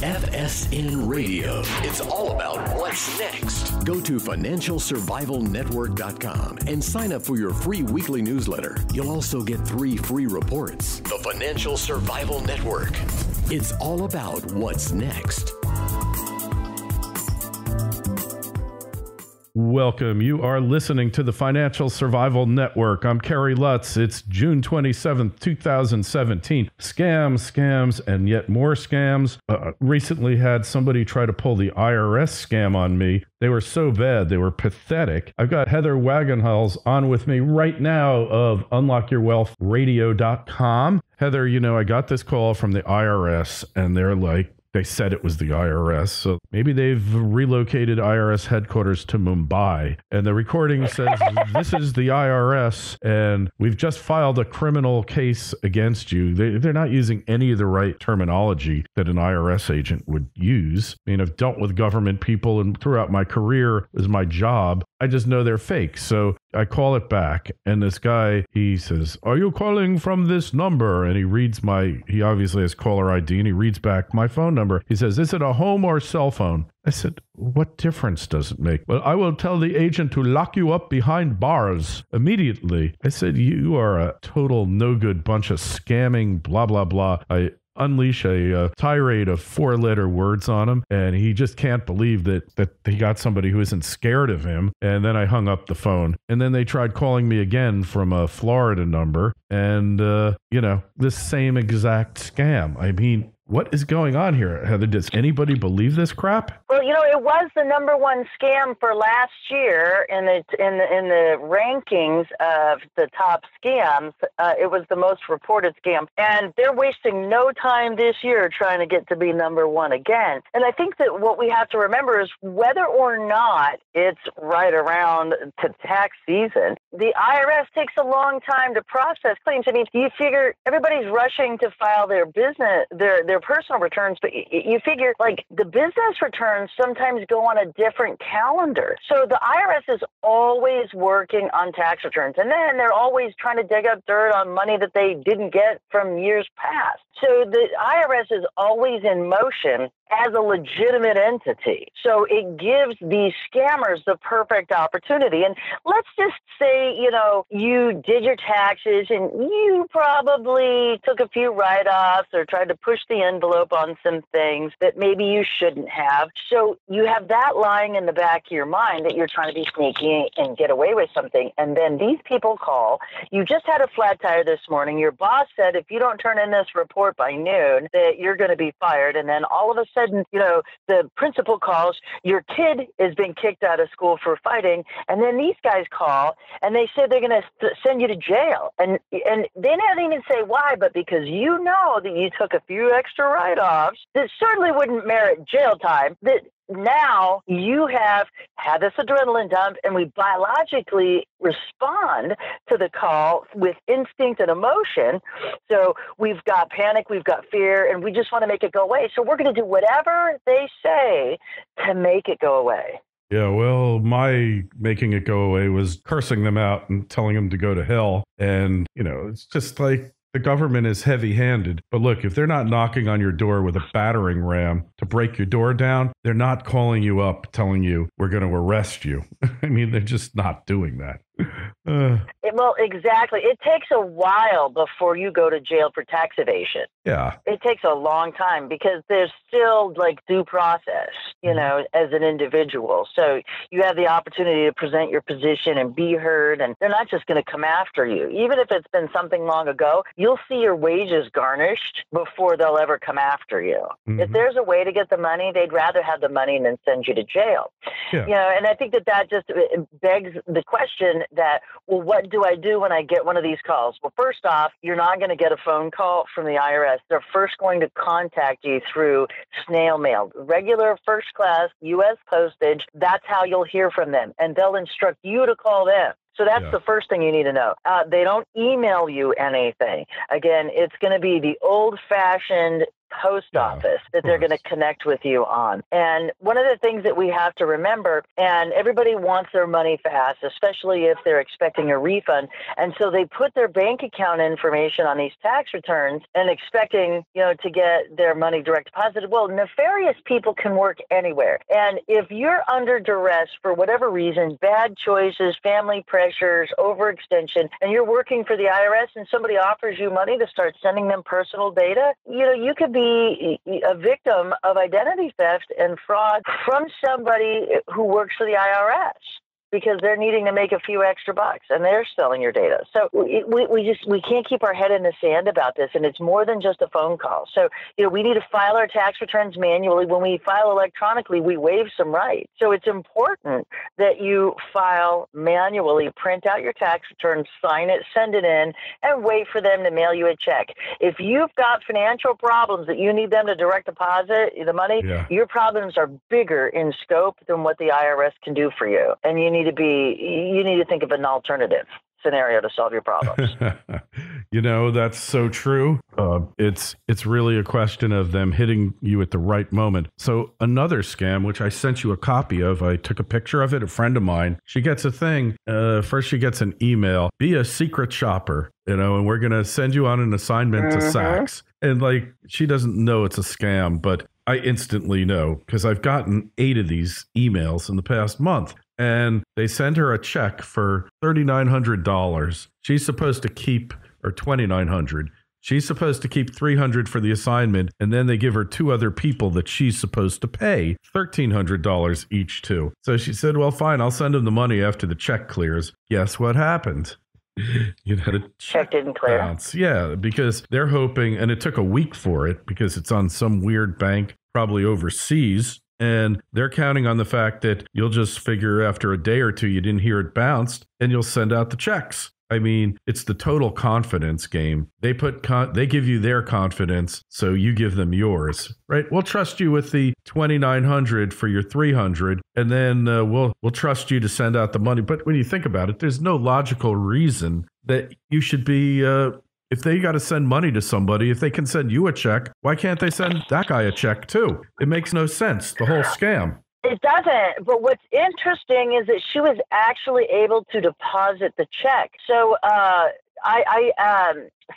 FSN Radio. It's all about what's next. Go to financialsurvivalnetwork.com and sign up for your free weekly newsletter. You'll also get 3 free reports. The Financial Survival Network. It's all about what's next. Welcome. You are listening to the Financial Survival Network. I'm Kerry Lutz. It's June 27th, 2017. Scams, and yet more scams. Recently had somebody try to pull the IRS scam on me. They were so bad. They were pathetic. I've got Heather Wagenhals on with me right now of UnlockYourWealthRadio.com. Heather, you know, I got this call from the IRS, and they're like, they said it was the IRS, so maybe they've relocated IRS headquarters to Mumbai. And the recording says, this is the IRS, and we've just filed a criminal case against you. They're not using any of the right terminology that an IRS agent would use. I mean, I've dealt with government people, and throughout my career is my job. I just know they're fake. So I call it back, and this guy, he says, "Are you calling from this number?" And he obviously has caller ID, and he reads back my phone number. He says, "Is it a home or cell phone?" I said, "What difference does it make?" "Well, I will tell the agent to lock you up behind bars immediately." I said, "You are a total no-good bunch of scamming, blah, blah, blah." I unleash a tirade of 4-letter words on him, and he just can't believe that he got somebody who isn't scared of him. And then I hung up the phone, and then they tried calling me again from a Florida number, and this same exact scam. I mean, what is going on here, Heather? Does anybody believe this crap? Well, it was the number one scam for last year in the rankings of the top scams. It was the most reported scam, and they're wasting no time this year trying to get to be number one again. And I think that what we have to remember is whether or not it's right around to tax season, the IRS takes a long time to process claims. I mean, you figure everybody's rushing to file their business, their personal returns, but you figure like the business returns sometimes go on a different calendar. So the IRS is always working on tax returns, and then they're always trying to dig up dirt on money that they didn't get from years past. So the IRS is always in motion as a legitimate entity. So it gives these scammers the perfect opportunity. And let's just say, you did your taxes and you probably took a few write-offs or tried to push the envelope on some things that maybe you shouldn't have. So you have that lying in the back of your mind that you're trying to be sneaky and get away with something. And then these people call. You just had a flat tire this morning. Your boss said if you don't turn in this report by noon that you're going to be fired. And then all of a sudden, the principal calls, your kid is being kicked out of school for fighting. And then these guys call and they say they're going to send you to jail. And they didn't even say why, but because you know that you took a few extra write-offs that certainly wouldn't merit jail time, that now you have had this adrenaline dump, and we biologically respond to the call with instinct and emotion. So we've got panic, we've got fear, and we just want to make it go away. So we're going to do whatever they say to make it go away. Yeah, well, my making it go away was cursing them out and telling them to go to hell. And, it's just like the government is heavy-handed. But look, if they're not knocking on your door with a battering ram to break your door down, they're not calling you up telling you, we're going to arrest you. I mean, they're just not doing that. Well, exactly. It takes a while before you go to jail for tax evasion. Yeah. It takes a long time because there's still due process, as an individual. So you have the opportunity to present your position and be heard, and they're not just going to come after you. Even if it's been something long ago, you'll see your wages garnished before they'll ever come after you. Mm-hmm. If there's a way to get the money, they'd rather have the money than send you to jail. Yeah. And I think that just begs the question that, well, what do I do when I get one of these calls? Well, first off, you're not going to get a phone call from the IRS. They're first going to contact you through snail mail, regular first class U.S. postage. That's how you'll hear from them, and they'll instruct you to call them. So that's the first thing you need to know. They don't email you anything. Again, it's going to be the old-fashioned post office that they're going to connect with you on. And one of the things that we have to remember, and everybody wants their money fast, especially if they're expecting a refund. And so they put their bank account information on these tax returns and expecting, to get their money direct deposited. Well, nefarious people can work anywhere. And if you're under duress for whatever reason, bad choices, family pressures, overextension, and you're working for the IRS and somebody offers you money to start sending them personal data, you could be a victim of identity theft and fraud from somebody who works for the IRS, because they're needing to make a few extra bucks and they're selling your data. So we can't keep our head in the sand about this. And it's more than just a phone call. So, we need to file our tax returns manually. When we file electronically, we waive some rights. So it's important that you file manually, print out your tax returns, sign it, send it in, and wait for them to mail you a check. If you've got financial problems that you need them to direct deposit the money, your problems are bigger in scope than what the IRS can do for you. And you need to think of an alternative scenario to solve your problems. That's so true. It's really a question of them hitting you at the right moment. So another scam, which I sent you a copy of, I took a picture of it. A friend of mine, she gets a thing. First, she gets an email, be a secret shopper, and we're going to send you on an assignment to Saks. And she doesn't know it's a scam, but I instantly know because I've gotten 8 of these emails in the past month. And they send her a check for $3,900. She's supposed to keep, or $2,900. She's supposed to keep $300 for the assignment, and then they give her 2 other people that she's supposed to pay $1,300 each to. So she said, well, fine, I'll send them the money after the check clears. Guess what happened? The check didn't clear. Bounce. Yeah, because they're hoping, and it took a week for it because it's on some weird bank, probably overseas. And they're counting on the fact that you'll just figure after a day or two you didn't hear it bounced and you'll send out the checks. I mean, it's the total confidence game. They they give you their confidence, so you give them yours, right? We'll trust you with the $2,900 for your $300, and then we'll trust you to send out the money. But when you think about it, there's no logical reason that you should be. If they got to send money to somebody, if they can send you a check, why can't they send that guy a check too? It makes no sense, the whole scam. It doesn't. But what's interesting is that she was actually able to deposit the check. So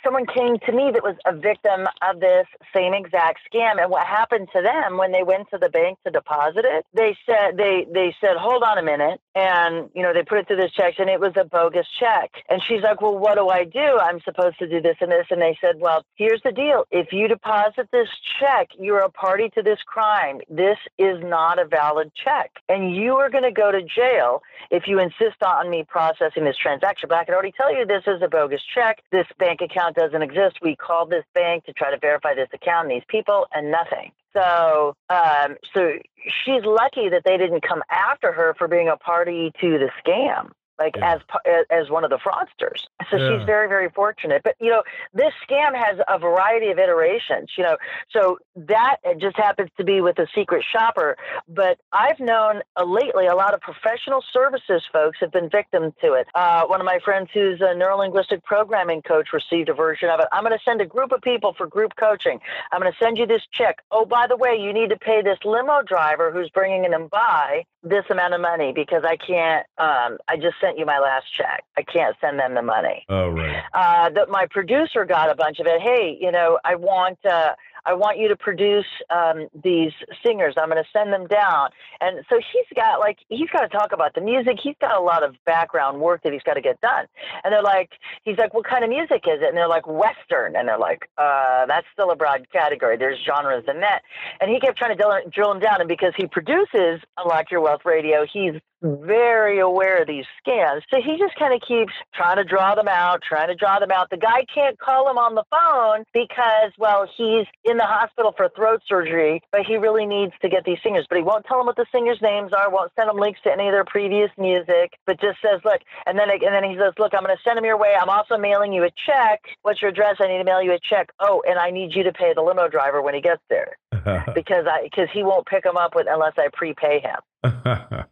someone came to me that was a victim of this same exact scam. And what happened to them when they went to the bank to deposit it, they said, hold on a minute. And, they put it through this check and it was a bogus check. And she's like, well, what do I do? I'm supposed to do this and this. And they said, well, here's the deal. If you deposit this check, you're a party to this crime. This is not a valid check. And you are going to go to jail if you insist on me processing this transaction. But I can already tell you this is a bogus check. This bank account doesn't exist. We called this bank to try to verify this account and these people, and nothing. So she's lucky that they didn't come after her for being a party to the scam, as one of the fraudsters. So she's very, very fortunate. But, this scam has a variety of iterations, so that just happens to be with a secret shopper. But I've known lately a lot of professional services folks have been victim to it. One of my friends who's a neurolinguistic programming coach received a version of it. I'm going to send a group of people for group coaching. I'm going to send you this check. Oh, by the way, you need to pay this limo driver who's bringing them by this amount of money because I can't, I just sent you my last check. I can't send them the money. Oh, right. My producer got a bunch of it. Hey, I want you to produce these singers. I'm going to send them down. And so he's got to talk about the music. He's got a lot of background work that he's got to get done. And he's like, what kind of music is it? And they're like, Western. And they're like, that's still a broad category. There's genres in that. And he kept trying to drill him down. And because he produces Unlock Your Wealth Radio, he's very aware of these scams. So he just kind of keeps trying to draw them out. The guy can't call him on the phone because, he's in the hospital for throat surgery, but he really needs to get these singers. But he won't tell him what the singers' names are, won't send him links to any of their previous music, but just says, look, and then he says, look, I'm going to send him your way. I'm also mailing you a check. What's your address? I need to mail you a check. Oh, and I need you to pay the limo driver when he gets there because he won't pick him up unless I prepay him.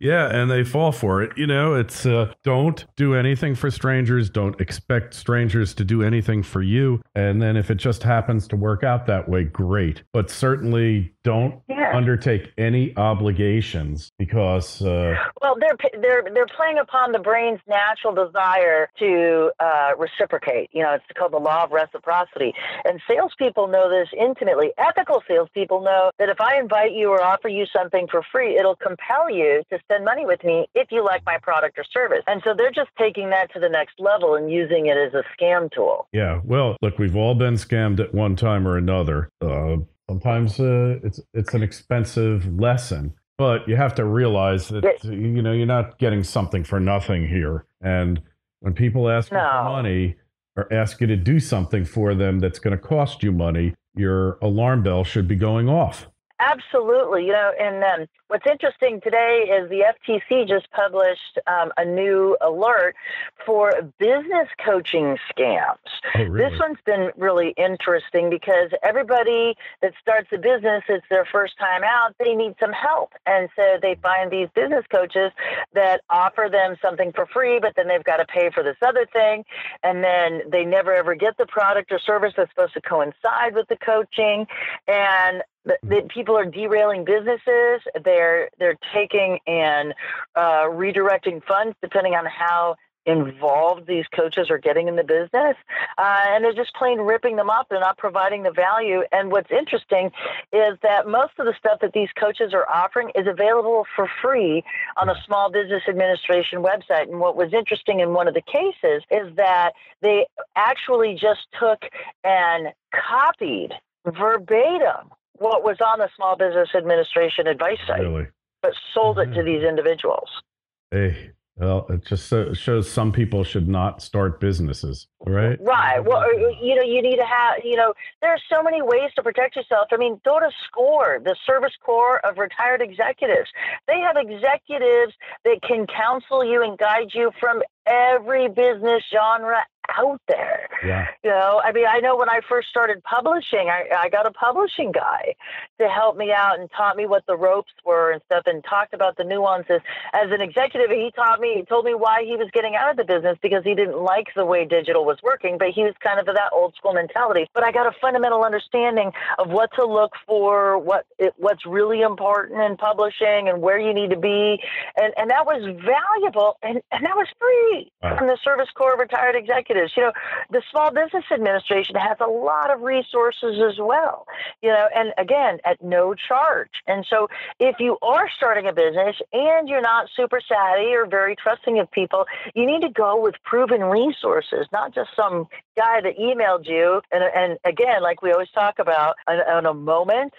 Yeah, and they fall for it. It's don't do anything for strangers. Don't expect strangers to do anything for you. And then if it just happens to work out that way, great. But certainly don't undertake any obligations because well, they're playing upon the brain's natural desire to reciprocate. It's called the law of reciprocity. And salespeople know this intimately. Ethical salespeople know that if I invite you or offer you something for free, it'll compel you to spend money with me if you like my product or service. And so they're just taking that to the next level and using it as a scam tool. Yeah, well, look, we've all been scammed at one time or another. Sometimes it's an expensive lesson, but you have to realize that you're not getting something for nothing here. And when people ask you for money or ask you to do something for them that's going to cost you money, your alarm bell should be going off. Absolutely. And what's interesting today is the FTC just published a new alert for business coaching scams. Oh, really? This one's been really interesting because everybody that starts a business, it's their first time out, they need some help. And so they find these business coaches that offer them something for free, but then they've got to pay for this other thing. And then they never ever get the product or service that's supposed to coincide with the coaching. And the people are derailing businesses. They're taking and redirecting funds depending on how involved these coaches are getting in the business. And they're just plain ripping them up. They're not providing the value. And what's interesting is that most of the stuff that these coaches are offering is available for free on a Small Business Administration website. And what was interesting in one of the cases is that they actually just took and copied verbatim what was on the Small Business Administration advice site, really? But sold it to these individuals. Hey, well, it just shows some people should not start businesses, right? Right. Well, you need to have, there are so many ways to protect yourself. I mean, go to SCORE, the Service Corps of Retired Executives. They have executives that can counsel you and guide you from every business genre out there. Yeah. I know when I first started publishing, I got a publishing guy to help me out and taught me what the ropes were and stuff and talked about the nuances. As an executive, he told me why he was getting out of the business because he didn't like the way digital was working, but he was kind of that old school mentality. But I got a fundamental understanding of what to look for, what's really important in publishing and where you need to be. And that was valuable and that was free from the Service Corps of Retired Executives. The Small Business Administration has a lot of resources as well, and again, at no charge. And so if you are starting a business and you're not super savvy or very trusting of people, you need to go with proven resources, not just some guy that emailed you. And again, like we always talk about, on a moment,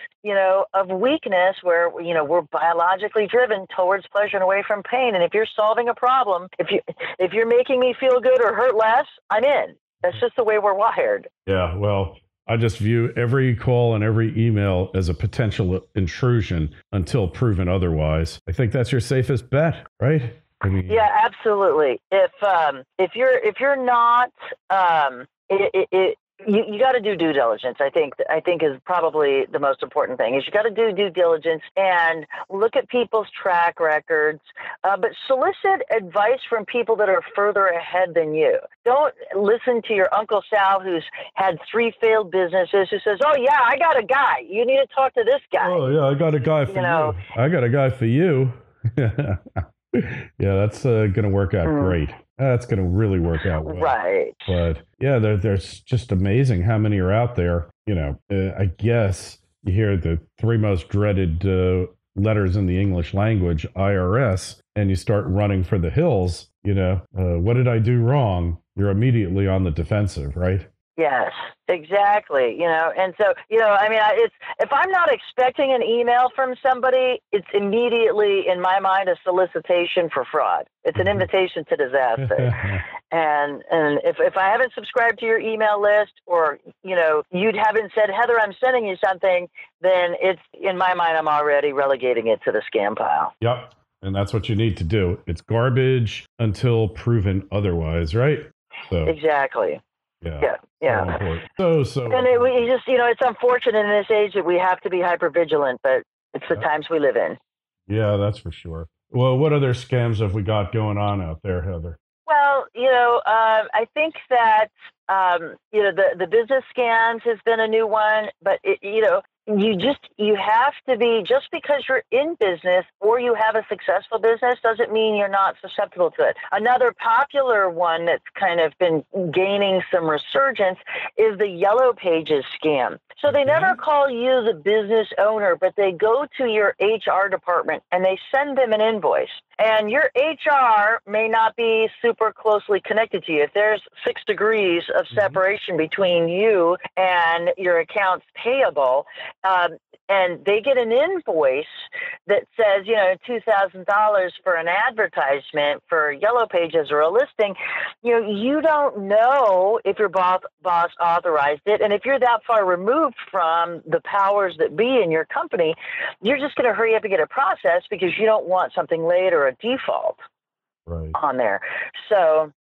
of weakness where, we're biologically driven towards pleasure and away from pain. And if you're solving a problem, if you're making me feel good or hurt less, I'm in. That's just the way we're wired. Yeah, well, I just view every call and every email as a potential intrusion until proven otherwise. I think that's your safest bet, right? Yeah, absolutely. If you're not, you got to do due diligence. I think is probably the most important thing. Is you got to do due diligence and look at people's track records, but solicit advice from people that are further ahead than you. Don't listen to your Uncle Sal who's had 3 failed businesses who says, "Oh yeah, I got a guy. You need to talk to this guy." Oh yeah, I got a guy for you. I got a guy for you. Yeah, that's going to work out great. That's going to really work out well. Right. But yeah, there's just amazing how many are out there. I guess you hear the 3 most dreaded letters in the English language, IRS, and you start running for the hills. What did I do wrong? You're immediately on the defensive, right? Yes, exactly. And so, it's, if I'm not expecting an email from somebody, it's immediately in my mind a solicitation for fraud. It's an invitation to disaster. and if I haven't subscribed to your email list or, you haven't said, "Heather, I'm sending you something," then it's, in my mind, I'm already relegating it to the scam pile. Yep. And that's what you need to do. It's garbage until proven otherwise, right? So exactly. Yeah. So. And it's unfortunate in this age that we have to be hyper vigilant, but it's the times we live in. Yeah, that's for sure. Well, what other scams have we got going on out there, Heather? Well, I think that the business scams has been a new one, but you have to be, just because you're in business or you have a successful business doesn't mean you're not susceptible to it. Another popular one that's kind of been gaining some resurgence is the Yellow Pages scam. So they never call you the business owner, but they go to your HR department and they send them an invoice. And your HR may not be super closely connected to you. If there's 6 degrees of separation between you and your accounts payable, and they get an invoice that says, $2,000 for an advertisement for Yellow Pages or a listing, you don't know if your boss authorized it. And if you're that far removed from the powers that be in your company, you're just going to hurry up and get it processed because you don't want something late or a default on there. So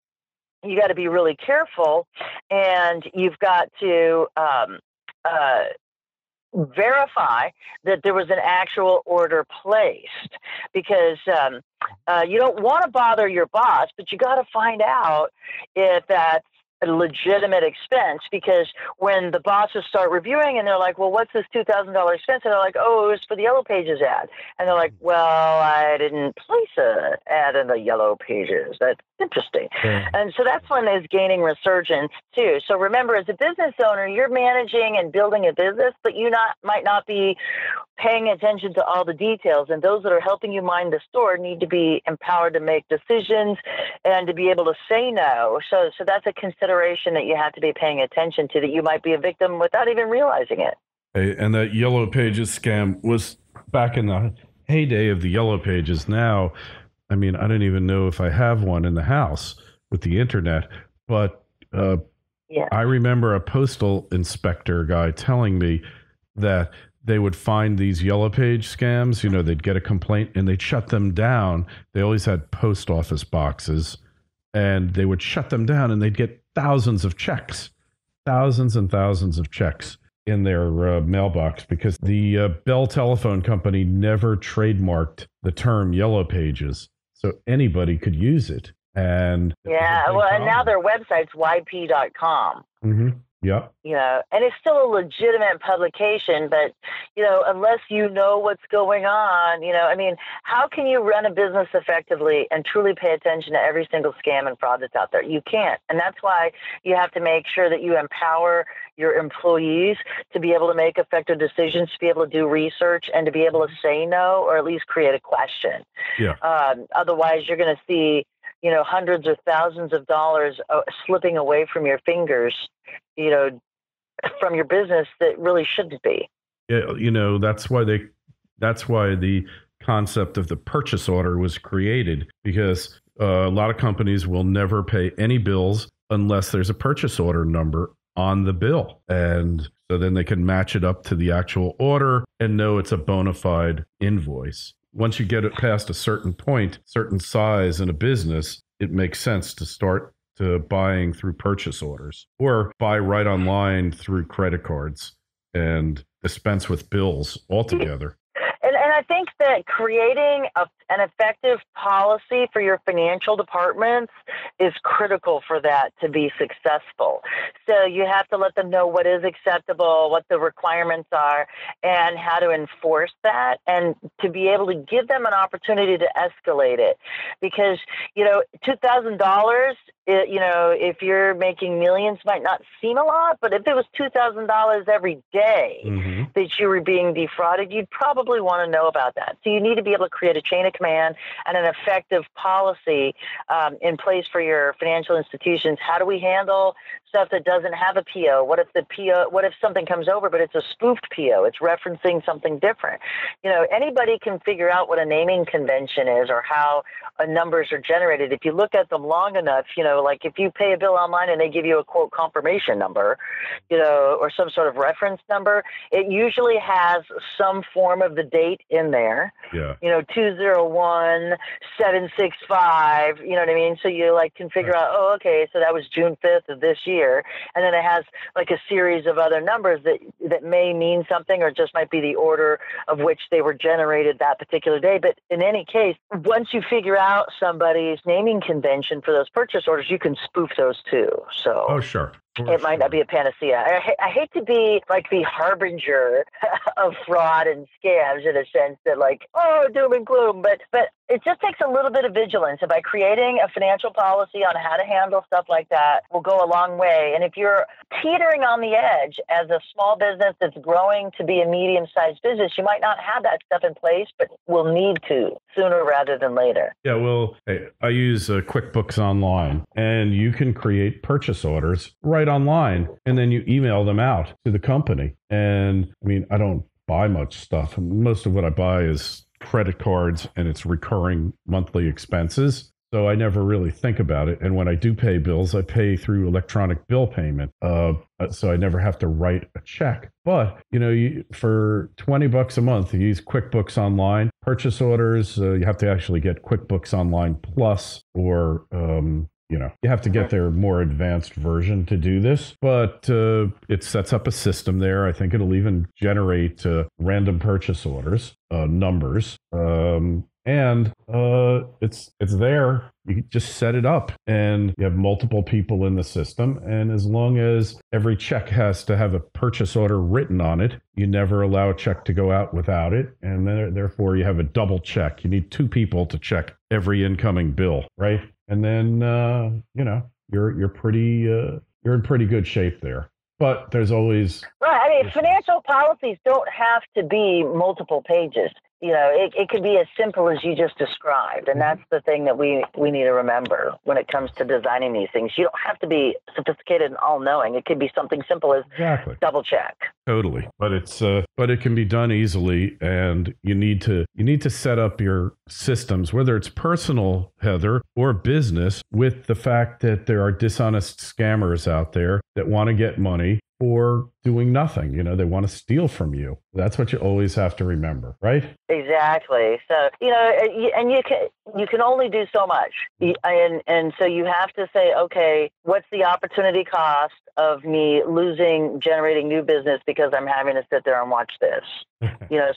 you got to be really careful, and you've got to verify that there was an actual order placed, because you don't want to bother your boss, but you got to find out if that's a legitimate expense, because when the bosses start reviewing and they're like, well, what's this $2,000 expense? And they're like, oh, it was for the Yellow Pages ad. And they're like, well, I didn't place an ad in the Yellow Pages. That's interesting. And so that's one that's gaining resurgence too. So remember, as a business owner, you're managing and building a business, but you might not be paying attention to all the details. And those that are helping you mind the store need to be empowered to make decisions and to be able to say no. So that's a consideration that you have to be paying attention to, that you might be a victim without even realizing it. Hey, and that Yellow Pages scam was back in the heyday of the Yellow Pages. Now, I mean, I don't even know if I have one in the house with the internet, but I remember a postal inspector guy telling me that they would find these Yellow Page scams. They'd get a complaint and they'd shut them down. They always had post office boxes, and they would shut them down, and they'd get thousands of checks, thousands and thousands of checks in their mailbox, because the Bell Telephone Company never trademarked the term Yellow Pages, so anybody could use it. And and now their website's yp.com. Yeah. And it's still a legitimate publication, but, unless you know what's going on, how can you run a business effectively and truly pay attention to every single scam and fraud that's out there? You can't. And that's why you have to make sure that you empower your employees to be able to make effective decisions, to be able to do research, and to be able to say no, or at least create a question. Yeah. Otherwise, you're going to see, hundreds or thousands of dollars slipping away from your fingers, from your business that really shouldn't be. Yeah, that's why the concept of the purchase order was created, because a lot of companies will never pay any bills unless there's a purchase order number on the bill. And so then they can match it up to the actual order and know it's a bona fide invoice. Once you get it past a certain point, certain size in a business, it makes sense to start to buying through purchase orders, or buy right online through credit cards and dispense with bills altogether. And I think that creating an effective policy for your financial departments is critical for that to be successful. So you have to let them know what is acceptable, what the requirements are, and how to enforce that, and to be able to give them an opportunity to escalate it. Because, $2,000, if you're making millions, might not seem a lot, but if it was $2,000 every day that you were being defrauded, you'd probably want to know about that. So you need to be able to create a chain of command and an effective policy in place for your financial institutions. How do we handle stuff that doesn't have a PO? What if something comes over, but it's a spoofed PO? It's referencing something different. Anybody can figure out what a naming convention is, or how numbers are generated. If you look at them long enough, like if you pay a bill online and they give you a quote confirmation number, or some sort of reference number, it usually has some form of the date in there. Yeah. 201-765, you know what I mean? So you can figure out, okay, so that was June 5th of this year. year. And then it has like a series of other numbers that may mean something or just might be the order of which they were generated that particular day. But in any case, once you figure out somebody's naming convention for those purchase orders, you can spoof those too. So, oh, sure. It might not be a panacea. I hate to be like the harbinger of fraud and scams in a sense that like, oh, doom and gloom. But it just takes a little bit of vigilance. And by creating a financial policy on how to handle stuff like that will go a long way. And if you're teetering on the edge as a small business that's growing to be a medium-sized business, you might not have that stuff in place, but will need to sooner rather than later. Yeah, well, hey, I use QuickBooks Online, and you can create purchase orders right online, and then you email them out to the company. And I mean, I don't buy much stuff. Most of what I buy is credit cards, and it's recurring monthly expenses. So I never really think about it. And when I do pay bills, I pay through electronic bill payment. So I never have to write a check. But, for $20 a month, you use QuickBooks Online. Purchase orders, you have to actually get QuickBooks Online Plus, or, you have to get their more advanced version to do this. But it sets up a system there. I think it'll even generate random purchase orders, numbers. And it's there. You can just set it up, and you have multiple people in the system. And as long as every check has to have a purchase order written on it, you never allow a check to go out without it. And therefore, you have a double check. You need two people to check every incoming bill, right? And then you're in pretty good shape there. But there's always right. I mean, financial policies don't have to be multiple pages. It could be as simple as you just described. And that's the thing that we need to remember when it comes to designing these things. You don't have to be sophisticated and all-knowing. It could be something simple as double check. Totally. But it can be done easily, and you need to set up your systems, whether it's personal, Heather, or business, with the fact that there are dishonest scammers out there that want to get money for doing nothing. They want to steal from you. That's what you always have to remember, right? Exactly. So, and you can only do so much. And so you have to say, okay, what's the opportunity cost of me generating new business because I'm having to sit there and watch this? So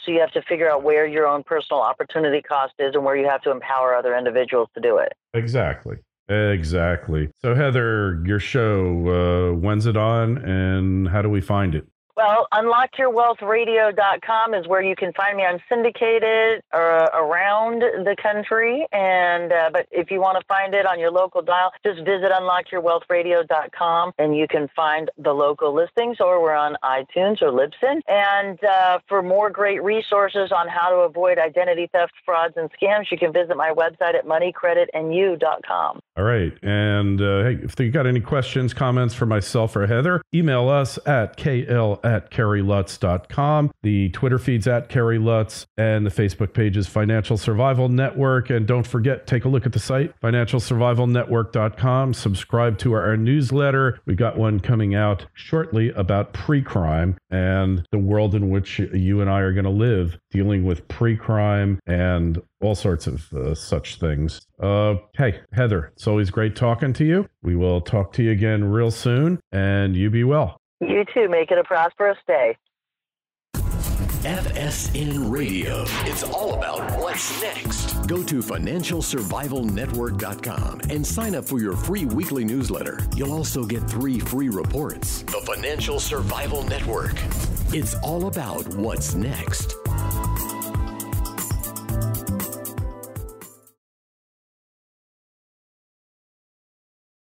you have to figure out where your own personal opportunity cost is and where you have to empower other individuals to do it. Exactly. So, Heather, your show, when's it on and how do we find it? Well, unlockyourwealthradio.com is where you can find me. I'm syndicated around the country, but if you want to find it on your local dial, just visit unlockyourwealthradio.com, and you can find the local listings, or we're on iTunes or Libsyn. And for more great resources on how to avoid identity theft, frauds, and scams, you can visit my website at moneycreditandyu.com. All right. And hey, if you got any questions, comments for myself or Heather, email us at kl@kerrylutz.com. The Twitter feed's at Kerry Lutz, and the Facebook page is Financial Survival Network. And don't forget, take a look at the site, financialsurvivalnetwork.com. Subscribe to our newsletter. We got one coming out shortly about pre-crime and the world in which you and I are going to live, dealing with pre-crime and all sorts of such things. Hey, Heather, it's always great talking to you. We will talk to you again real soon, and you be well. You too. Make it a prosperous day. FSN Radio. It's all about what's next. Go to financialsurvivalnetwork.com and sign up for your free weekly newsletter. You'll also get 3 free reports. The Financial Survival Network. It's all about what's next.